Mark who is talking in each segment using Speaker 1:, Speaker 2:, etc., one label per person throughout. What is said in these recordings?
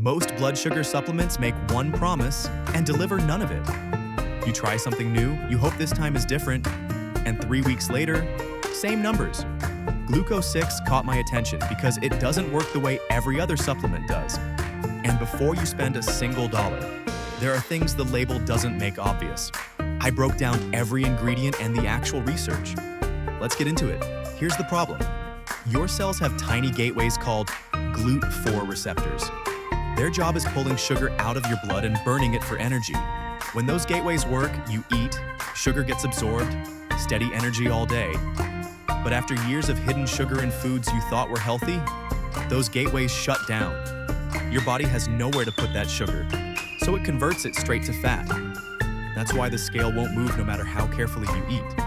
Speaker 1: Most blood sugar supplements make one promise and deliver none of it. You try something new, you hope this time is different, and 3 weeks later, same numbers. Gluco6 caught my attention because it doesn't work the way every other supplement does. And before you spend a single dollar, there are things the label doesn't make obvious. I broke down every ingredient and the actual research. Let's get into it. Here's the problem. Your cells have tiny gateways called Gluco4 receptors. Their job is pulling sugar out of your blood and burning it for energy. When those gateways work, you eat, sugar gets absorbed, steady energy all day. But after years of hidden sugar in foods you thought were healthy, those gateways shut down. Your body has nowhere to put that sugar, so it converts it straight to fat. That's why the scale won't move no matter how carefully you eat.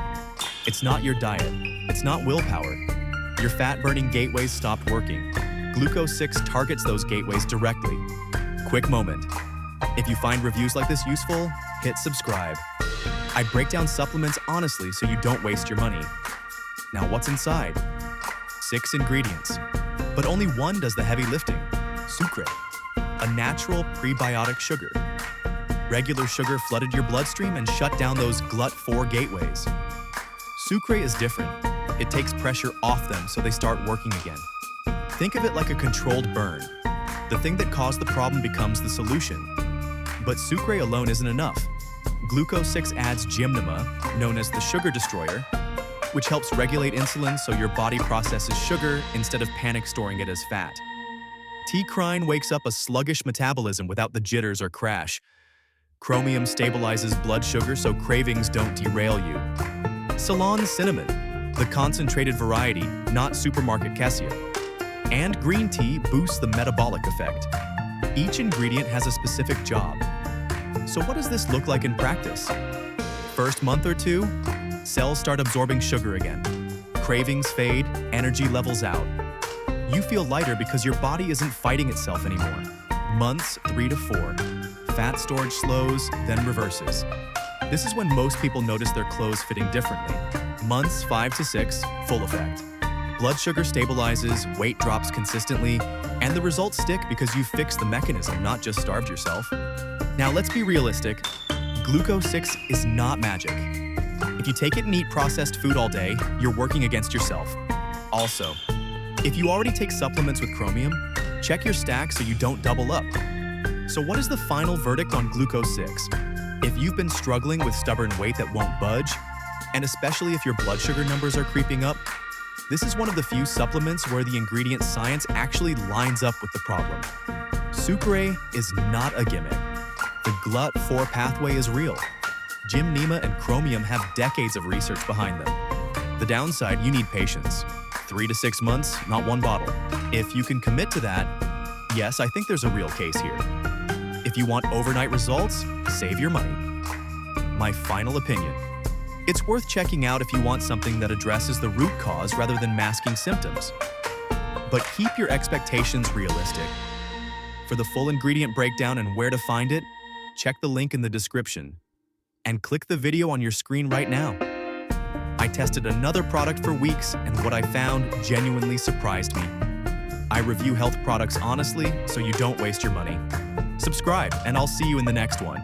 Speaker 1: It's not your diet, it's not willpower. Your fat-burning gateways stopped working. Gluco6 targets those gateways directly. Quick moment. If you find reviews like this useful, hit subscribe. I break down supplements honestly so you don't waste your money. Now what's inside? 6 ingredients, but only one does the heavy lifting. Sukre, a natural prebiotic sugar. Regular sugar flooded your bloodstream and shut down those Glut4 gateways. Sukre is different. It takes pressure off them so they start working again. Think of it like a controlled burn. The thing that caused the problem becomes the solution. But Sukre alone isn't enough. Gluco6 adds Gymnema, known as the sugar destroyer, which helps regulate insulin so your body processes sugar instead of panic storing it as fat. TeaCrine wakes up a sluggish metabolism without the jitters or crash. Chromium stabilizes blood sugar so cravings don't derail you. Ceylon cinnamon, the concentrated variety, not supermarket cassia. And green tea boosts the metabolic effect. Each ingredient has a specific job. So what does this look like in practice? First month or two, cells start absorbing sugar again. Cravings fade, energy levels out. You feel lighter because your body isn't fighting itself anymore. Months 3 to 4, fat storage slows, then reverses. This is when most people notice their clothes fitting differently. Months 5 to 6, full effect. Blood sugar stabilizes, weight drops consistently, and the results stick because you fixed the mechanism, not just starved yourself. Now let's be realistic. Gluco6 is not magic. If you take it and eat processed food all day, you're working against yourself. Also, if you already take supplements with chromium, check your stack so you don't double up. So what is the final verdict on Gluco6? If you've been struggling with stubborn weight that won't budge, and especially if your blood sugar numbers are creeping up, this is one of the few supplements where the ingredient science actually lines up with the problem. Sukre is not a gimmick. The Glut4 pathway is real. Gymnema and chromium have decades of research behind them. The downside, you need patience. 3 to 6 months, not one bottle. If you can commit to that, yes, I think there's a real case here. If you want overnight results, save your money. My final opinion. It's worth checking out if you want something that addresses the root cause rather than masking symptoms. But keep your expectations realistic. For the full ingredient breakdown and where to find it, check the link in the description. And click the video on your screen right now. I tested another product for weeks, and what I found genuinely surprised me. I review health products honestly, so you don't waste your money. Subscribe, and I'll see you in the next one.